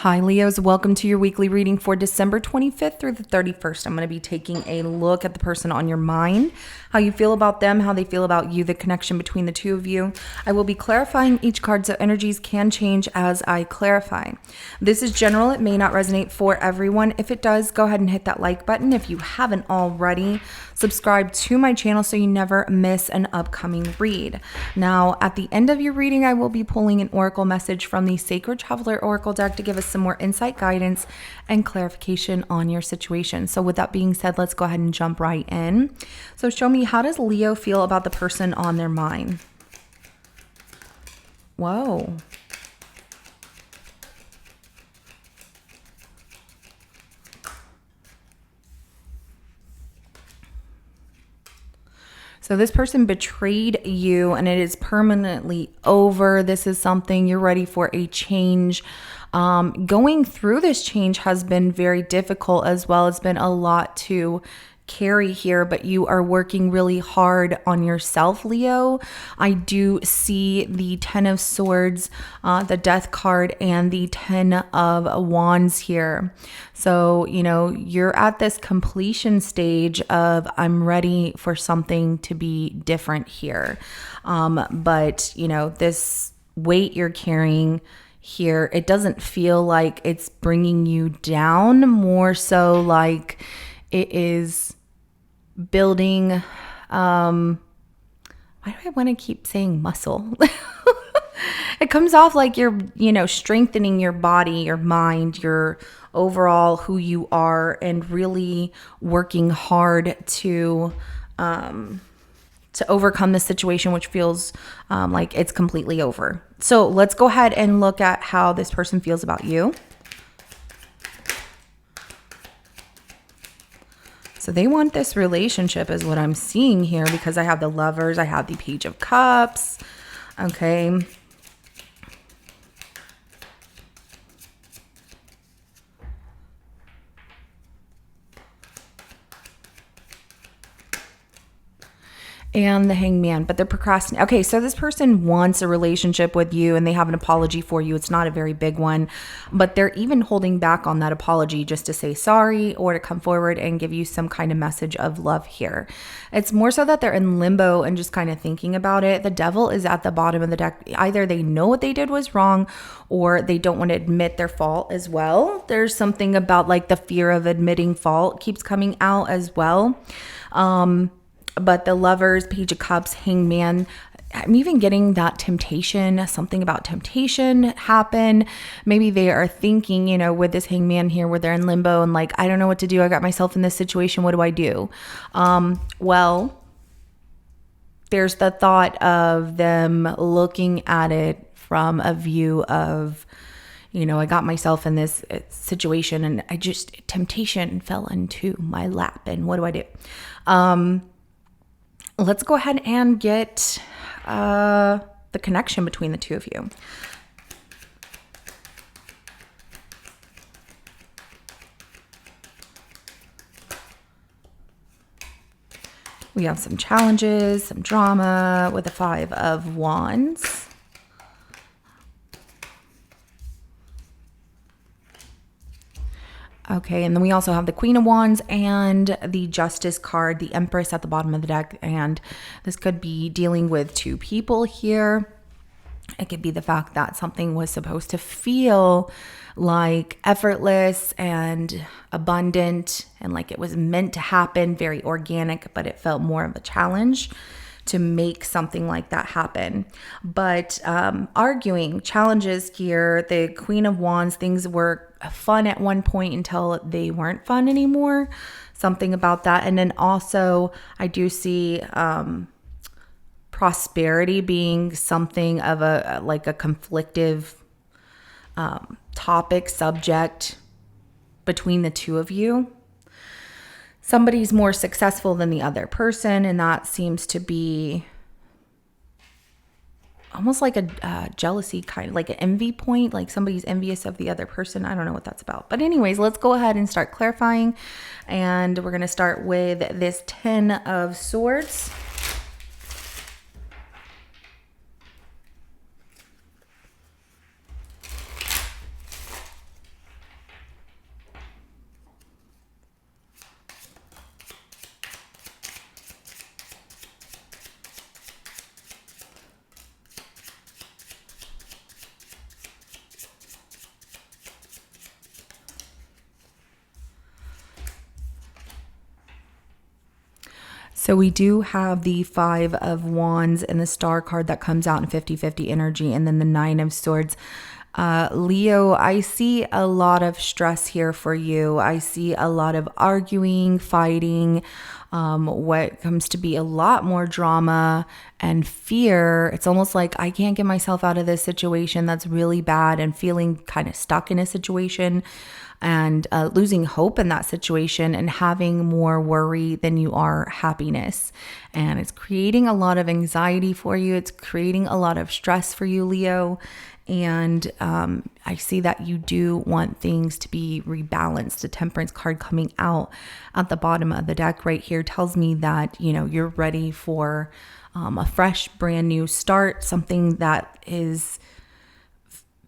Hi, Leos. Welcome to your weekly reading for December 25th through the 31st. I'm going to be taking a look at the person on your mind, how you feel about them, how they feel about you, the connection between the two of you. I will be clarifying each card, so energies can change as I clarify. This is general. It may not resonate for everyone. If it does, go ahead and hit that like button. If you haven't already, subscribe to my channel so you never miss an upcoming read. Now, at the end of your reading, I will be pulling an oracle message from the Sacred Traveler Oracle deck to give us some more insight, guidance, and clarification on your situation. So with that being said, let's go ahead and jump right in. So show me, how does Leo feel about the person on their mind? Whoa. So this person betrayed you and it is permanently over. This is something you're ready for a change. Going through this change has been very difficult as well. It's been a lot to carry here, but you are working really hard on yourself, Leo. I do see the 10 of Swords, the Death card, and the 10 of Wands here. So, you know, you're at this completion stage of I'm ready for something to be different here. But, you know, this weight you're carrying here, it doesn't feel like it's bringing you down, more so like it is building, why do I want to keep saying muscle? It comes off like you're, you know, strengthening your body, your mind, your overall who you are, and really working hard to overcome the situation, which feels like it's completely over. So let's go ahead and look at how this person feels about you. So they want this relationship is what I'm seeing here, because I have the Lovers, I have the Page of Cups. Okay. And the Hangman, but they're procrastinating. Okay, so this person wants a relationship with you and they have an apology for you. It's not a very big one, but they're even holding back on that apology just to say sorry or to come forward and give you some kind of message of love here. It's more so that they're in limbo and just kind of thinking about it. The Devil is at the bottom of the deck. Either they know what they did was wrong or they don't want to admit their fault as well. There's something about like the fear of admitting fault keeps coming out as well. But the Lovers, Page of Cups, Hangman, I'm even getting that temptation, something about temptation happen. Maybe they are thinking, you know, with this Hangman here where they're in limbo and like, I don't know what to do. I got myself in this situation. What do I do? Well, there's the thought of them looking at it from a view of, you know, I got myself in this situation and temptation fell into my lap. And what do I do? Let's go ahead and get the connection between the two of you. We have some challenges, some drama with the 5 of Wands. Okay, and then we also have the Queen of Wands and the Justice card, the Empress at the bottom of the deck. And this could be dealing with two people here. It could be the fact that something was supposed to feel like effortless and abundant and like it was meant to happen, very organic, but it felt more of a challenge to make something like that happen. But arguing challenges here, the Queen of Wands, things were fun at one point until they weren't fun anymore. Something about that. And then also I do see prosperity being something of a conflictive topic, subject between the two of you. Somebody's more successful than the other person, and that seems to be almost like a jealousy, kind of like an envy point, like somebody's envious of the other person. I don't know what that's about. But anyways, let's go ahead and start clarifying. And we're going to start with this 10 of Swords. So we do have the Five of Wands and the Star card that comes out in 50-50 energy, and then the Nine of Swords. Leo, I see a lot of stress here for you. I see a lot of arguing, fighting, what comes to be a lot more drama and fear. It's almost like I can't get myself out of this situation that's really bad, and feeling kind of stuck in a situation and losing hope in that situation and having more worry than you are happiness. And it's creating a lot of anxiety for you. It's creating a lot of stress for you, Leo. And I see that you do want things to be rebalanced. The Temperance card coming out at the bottom of the deck right here tells me that, you know, you're ready for a fresh, brand new start, something that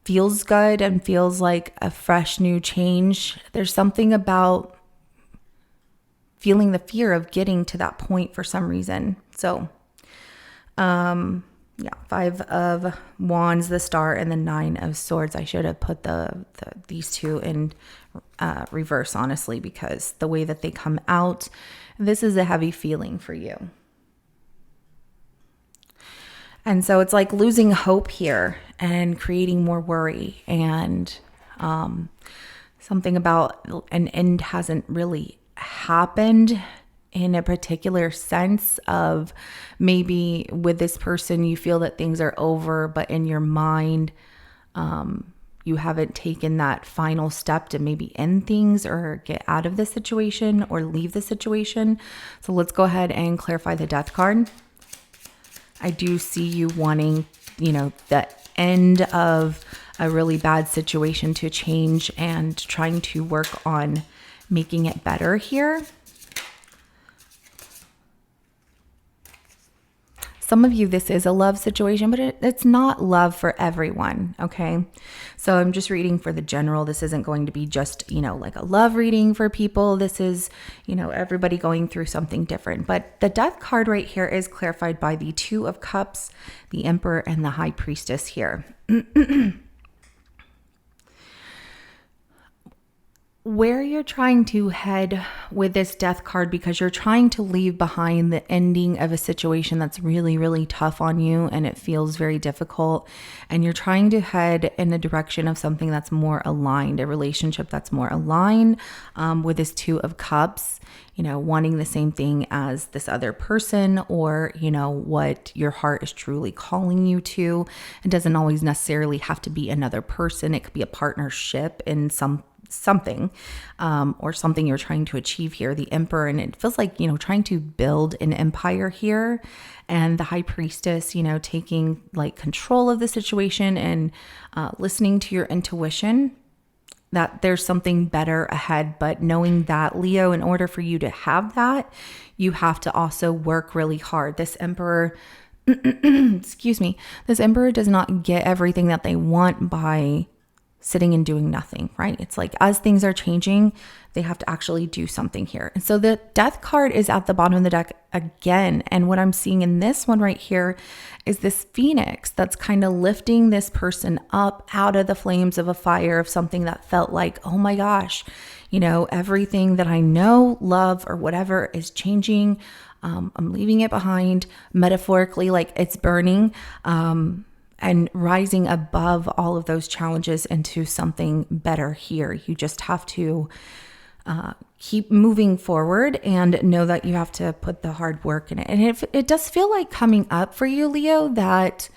feels good and feels like a fresh new change. There's something about feeling the fear of getting to that point for some reason. So, yeah, Five of Wands, the Star, and the Nine of Swords. I should have put these two in reverse, honestly, because the way that they come out, this is a heavy feeling for you. And so it's like losing hope here and creating more worry, and something about an end hasn't really happened in a particular sense of maybe with this person, you feel that things are over, but in your mind, you haven't taken that final step to maybe end things or get out of the situation or leave the situation. So let's go ahead and clarify the Death card. I do see you wanting, you know, the end of a really bad situation to change and trying to work on making it better here. Some of you, this is a love situation, but it's not love for everyone, okay? So I'm just reading for the general. This isn't going to be just, you know, like a love reading for people. This is, you know, everybody going through something different. But the Death card right here is clarified by the Two of Cups, the Emperor, and the High Priestess here. Where you're trying to head with this Death card, because you're trying to leave behind the ending of a situation that's really, really tough on you and it feels very difficult, and you're trying to head in the direction of something that's more aligned, a relationship that's more aligned with this Two of Cups, you know, wanting the same thing as this other person, or, you know, what your heart is truly calling you to. It doesn't always necessarily have to be another person. It could be a partnership in something or something you're trying to achieve here, the Emperor. And it feels like, you know, trying to build an empire here, and the High Priestess, you know, taking like control of the situation and listening to your intuition that there's something better ahead. But knowing that, Leo, in order for you to have that, you have to also work really hard. This Emperor excuse me, this Emperor does not get everything that they want by sitting and doing nothing, right? It's like as things are changing, they have to actually do something here. And so the Death card is at the bottom of the deck again. And what I'm seeing in this one right here is this Phoenix that's kind of lifting this person up out of the flames of a fire of something that felt like, oh my gosh, you know, everything that I know, love, or whatever is changing. I'm leaving it behind, metaphorically, like it's burning. And rising above all of those challenges into something better here. You just have to keep moving forward and know that you have to put the hard work in it. And it does feel like coming up for you, Leo, that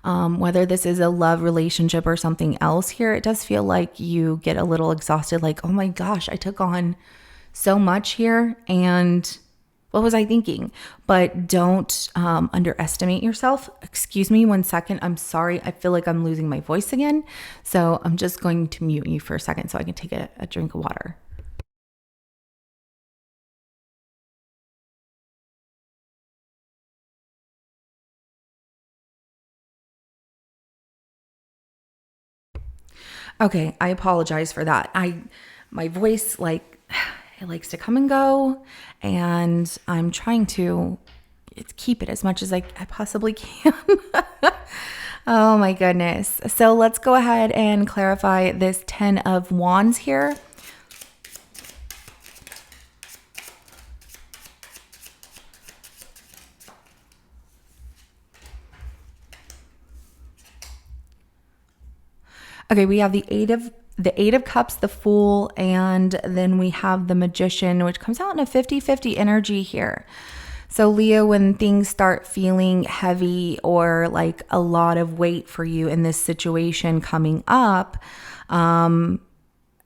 whether this is a love relationship or something else here, it does feel like you get a little exhausted, like, oh my gosh, I took on so much here, and what was I thinking? But don't underestimate yourself. Excuse me 1 second. I'm sorry. I feel like I'm losing my voice again. So I'm just going to mute you for a second so I can take a drink of water. Okay, I apologize for that. My voice, like, it likes to come and go, and I'm trying to keep it as much as I possibly can. Oh my goodness. So let's go ahead and clarify this 10 of Wands here. Okay, we have the Eight of Cups, the Fool, and then we have the Magician, which comes out in a 50-50 energy here. So Leo, when things start feeling heavy or like a lot of weight for you in this situation coming up,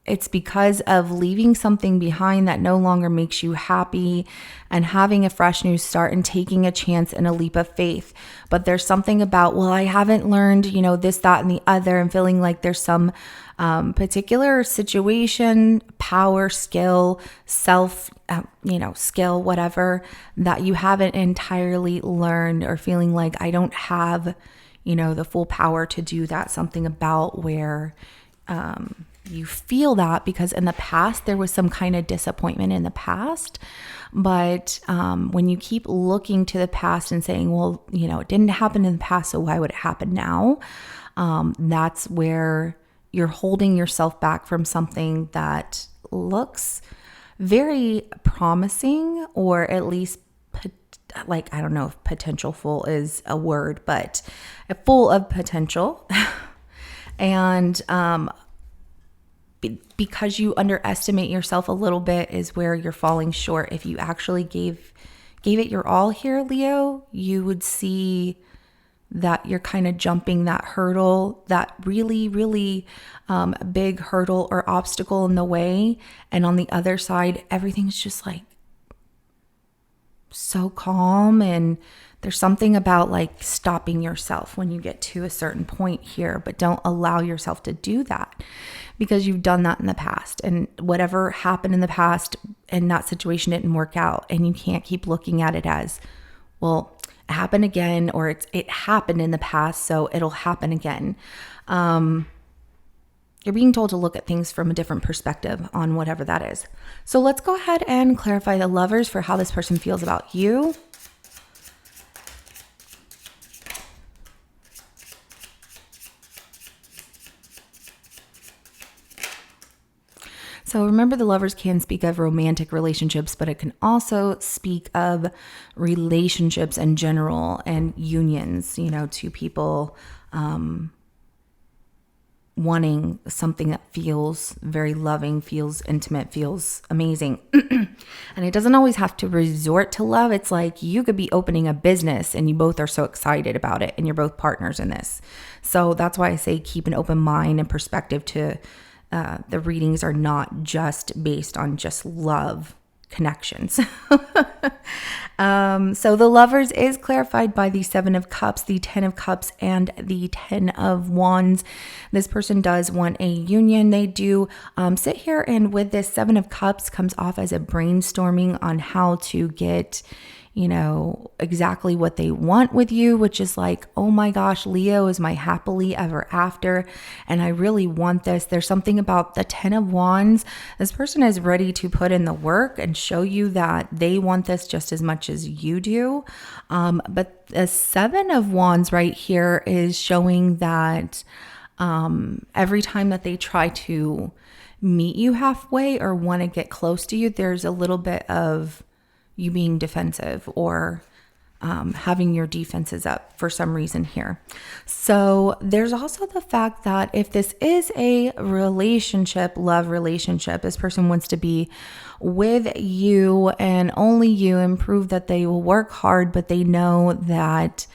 it's because of leaving something behind that no longer makes you happy and having a fresh new start and taking a chance and a leap of faith. But there's something about, well, I haven't learned, this, that, and the other, and feeling like there's some particular situation, power, skill, self, skill, whatever, that you haven't entirely learned, or feeling like I don't have, the full power to do that. Something about where, you feel that because in the past there was some kind of disappointment in the past. But when you keep looking to the past and saying, well, it didn't happen in the past, so why would it happen now? That's where you're holding yourself back from something that looks very promising, or at least I don't know if potential full is a word, but full of potential. And because you underestimate yourself a little bit is where you're falling short. If you actually gave it your all here, Leo, you would see that you're kind of jumping that hurdle, that really, really big hurdle or obstacle in the way. And on the other side, everything's just like so calm. And there's something about like stopping yourself when you get to a certain point here, but don't allow yourself to do that, because you've done that in the past, and whatever happened in the past and that situation didn't work out. And you can't keep looking at it as, well, it happened again, or it happened in the past, so it'll happen again. You're being told to look at things from a different perspective on whatever that is. So let's go ahead and clarify the Lovers for how this person feels about you. So remember, the Lovers can speak of romantic relationships, but it can also speak of relationships in general and unions, two people wanting something that feels very loving, feels intimate, feels amazing. And it doesn't always have to resort to love. It's like you could be opening a business and you both are so excited about it and you're both partners in this. So that's why I say keep an open mind and perspective to the readings are not just based on just love connections. So the Lovers is clarified by the 7 of Cups, the 10 of Cups, and the 10 of Wands. This person does want a union. They do sit here, and with this 7 of Cups comes off as a brainstorming on how to get exactly what they want with you, which is like, oh my gosh, Leo is my happily ever after, and I really want this. There's something about the 10 of Wands. This person is ready to put in the work and show you that they want this just as much as you do. But the 7 of Wands right here is showing that every time that they try to meet you halfway or want to get close to you, there's a little bit of you being defensive or having your defenses up for some reason here. So there's also the fact that if this is a relationship, love relationship, this person wants to be with you and only you, and prove that they will work hard, but they know that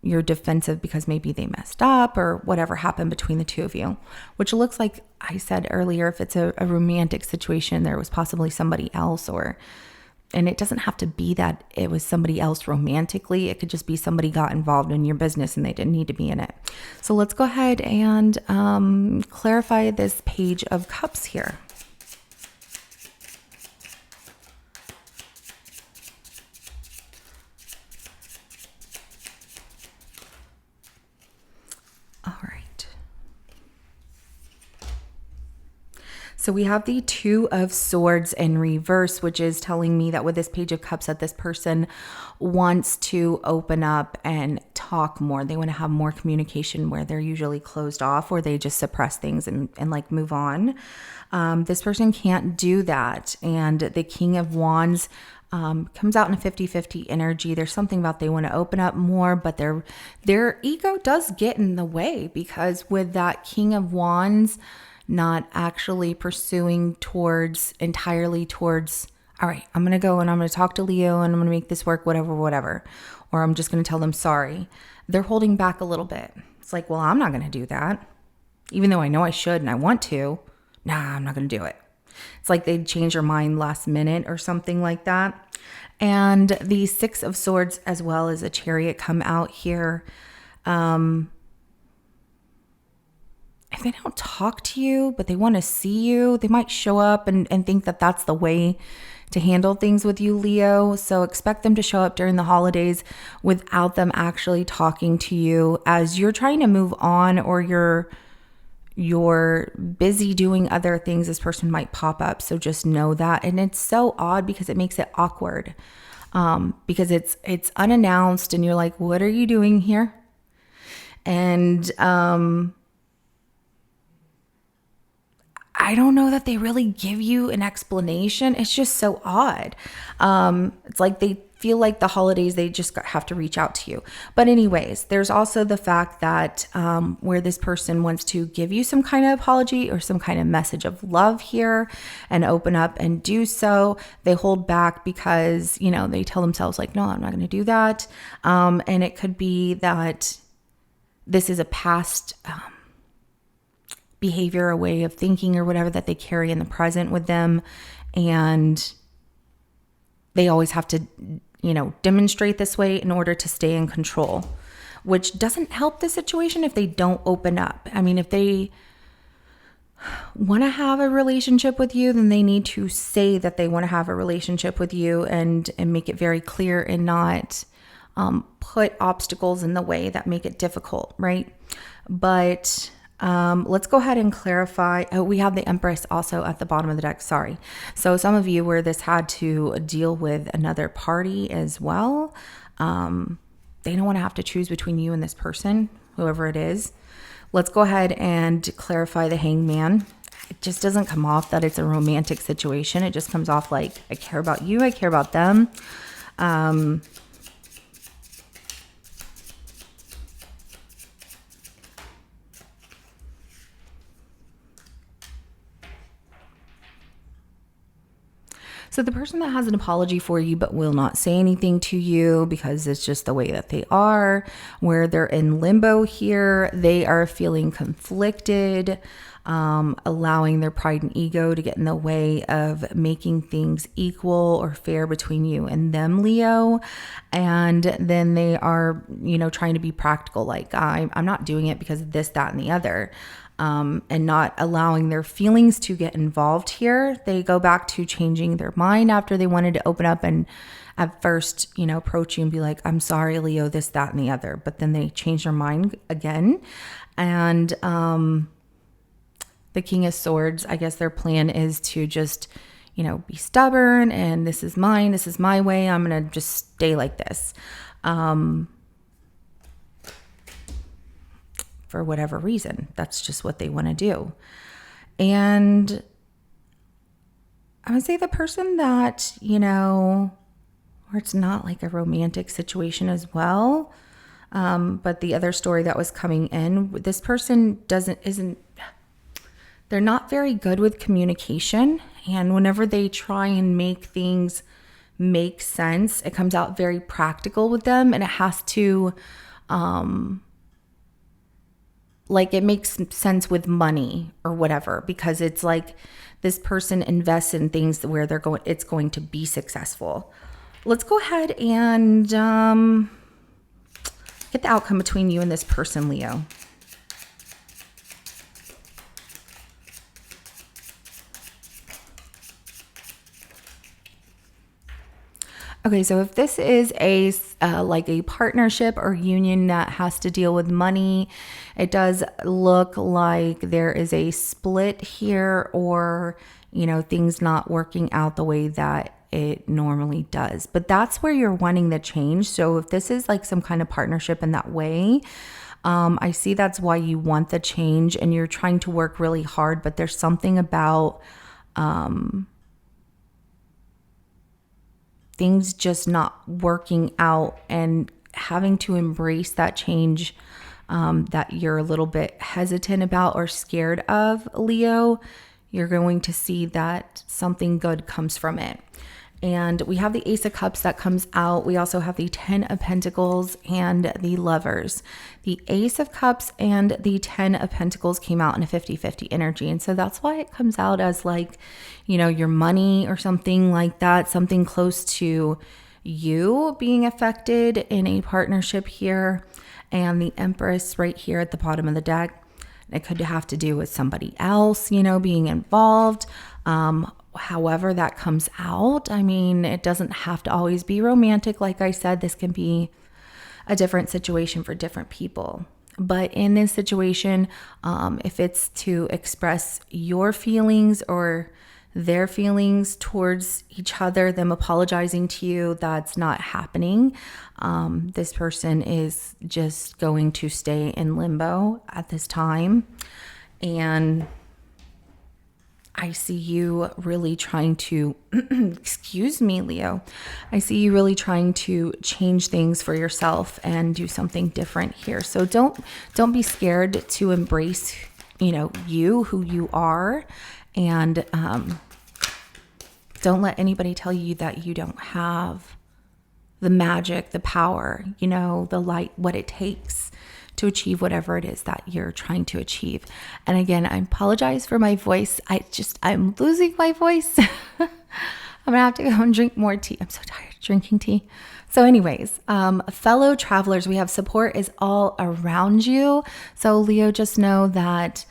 you're defensive because maybe they messed up or whatever happened between the two of you, which looks like I said earlier, if it's a romantic situation, there was possibly somebody else, and it doesn't have to be that it was somebody else romantically. It could just be somebody got involved in your business and they didn't need to be in it. So let's go ahead and clarify this Page of Cups here. All right. So we have the 2 of Swords in reverse, which is telling me that with this Page of Cups that this person wants to open up and talk more. They want to have more communication where they're usually closed off, or they just suppress things and like move on. This person can't do that. And the King of Wands Comes out in a 50-50 energy. There's something about they want to open up more, but their ego does get in the way, because with that King of Wands not actually pursuing entirely towards, all right, I'm going to go and I'm going to talk to Leo and I'm going to make this work, whatever. Or I'm just going to tell them sorry. They're holding back a little bit. It's like, well, I'm not going to do that. Even though I know I should and I want to. Nah, I'm not going to do it. It's like they'd change their mind last minute or something like that. And the Six of Swords as well as a Chariot come out here. If they don't talk to you, but they want to see you, they might show up and think that that's the way to handle things with you, Leo. So expect them to show up during the holidays without them actually talking to you. As you're trying to move on, or you're busy doing other things, this person might pop up. So just know that. And it's so odd because it makes it awkward, because it's unannounced and you're like, what are you doing here? And I don't know that they really give you an explanation. It's just so odd. It's like they feel like the holidays, they just have to reach out to you. But anyways, there's also the fact that where this person wants to give you some kind of apology or some kind of message of love here and open up and do so, they hold back because, they tell themselves like, no, I'm not going to do that. And it could be that this is a past behavior, a way of thinking or whatever that they carry in the present with them. And they always have to, demonstrate this way in order to stay in control, which doesn't help the situation if they don't open up. I mean, if they want to have a relationship with you, then they need to say that they want to have a relationship with you and make it very clear and not put obstacles in the way that make it difficult, right? But let's go ahead and clarify. Oh, we have the Empress also at the bottom of the deck. Sorry. So some of you where this had to deal with another party as well. They don't want to have to choose between you and this person, whoever it is. Let's go ahead and clarify the Hangman. It just doesn't come off that it's a romantic situation. It just comes off like, I care about you. I care about them. So the person that has an apology for you but will not say anything to you because it's just the way that they are, where they're in limbo here, they are feeling conflicted, allowing their pride and ego to get in the way of making things equal or fair between you and them, Leo. And then they are, trying to be practical, like I'm not doing it because of this, that, and the other. And not allowing their feelings to get involved here. They go back to changing their mind after they wanted to open up and at first, approach you and be like, I'm sorry, Leo, this, that, and the other. But then they change their mind again. And the King of Swords, I guess their plan is to just, be stubborn and this is mine, this is my way. I'm going to just stay like this. For whatever reason. That's just what they want to do. And I would say the person that, where it's not like a romantic situation as well. But the other story that was coming in, this person they're not very good with communication. And whenever they try and make things make sense, it comes out very practical with them. And it has to, like it makes sense with money or whatever, because it's like this person invests in things where it's going to be successful. Let's go ahead and get the outcome between you and this person, Leo. Okay, so if this is like a partnership or union that has to deal with money, it does look like there is a split here, or, things not working out the way that it normally does. But that's where you're wanting the change. So if this is like some kind of partnership in that way, I see that's why you want the change and you're trying to work really hard, but there's something about things just not working out and having to embrace that change that you're a little bit hesitant about or scared of, Leo, you're going to see that something good comes from it. And we have the Ace of Cups that comes out. We also have the 10 of Pentacles and the Lovers. The Ace of Cups and the 10 of Pentacles came out in a 50-50 energy. And so that's why it comes out as like, you know, your money or something like that, something close to you being affected in a partnership here. And the Empress right here at the bottom of the deck. It could have to do with somebody else, you know, being involved. However that comes out, I mean, it doesn't have to always be romantic. Like I said, this can be a different situation for different people. But in this situation, if it's to express your feelings or their feelings towards each other, them apologizing to you, that's not happening. This person is just going to stay in limbo at this time. And I see you really trying to, excuse me, Leo. I see you really trying to change things for yourself and do something different here. So don't be scared to embrace, you know, who you are, and don't let anybody tell you that you don't have the magic, the power, you know, the light, what it takes to achieve whatever it is that you're trying to achieve. And again, I apologize for my voice. I'm losing my voice. I'm gonna have to go and drink more tea. I'm so tired of drinking tea. So anyways, fellow travelers, we have support is all around you. So Leo, just know that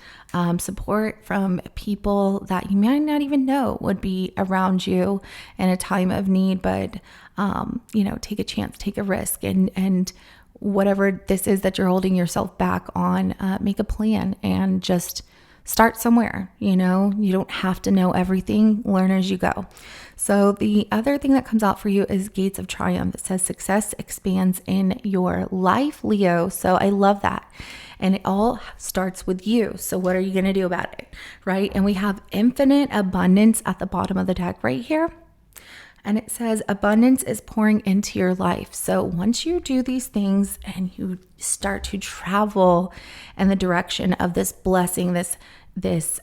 support from people that you might not even know would be around you in a time of need. But, you know, take a chance, take a risk, and whatever this is that you're holding yourself back on, make a plan and just start somewhere. You know, you don't have to know everything. Learn as you go. So the other thing that comes out for you is Gates of Triumph. It says success expands in your life, Leo. So I love that. And it all starts with you. So what are you going to do about it? Right? And we have infinite abundance at the bottom of the deck right here. And it says abundance is pouring into your life. So once you do these things and you start to travel in the direction of this blessing, this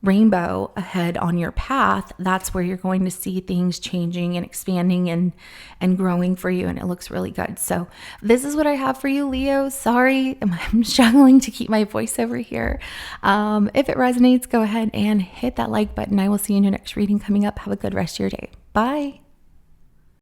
rainbow ahead on your path, that's where you're going to see things changing and expanding and growing for you. And it looks really good. So this is what I have for you, Leo. Sorry, I'm struggling to keep my voice over here. If it resonates, go ahead and hit that like button. I will see you in your next reading coming up. Have a good rest of your day. Bye.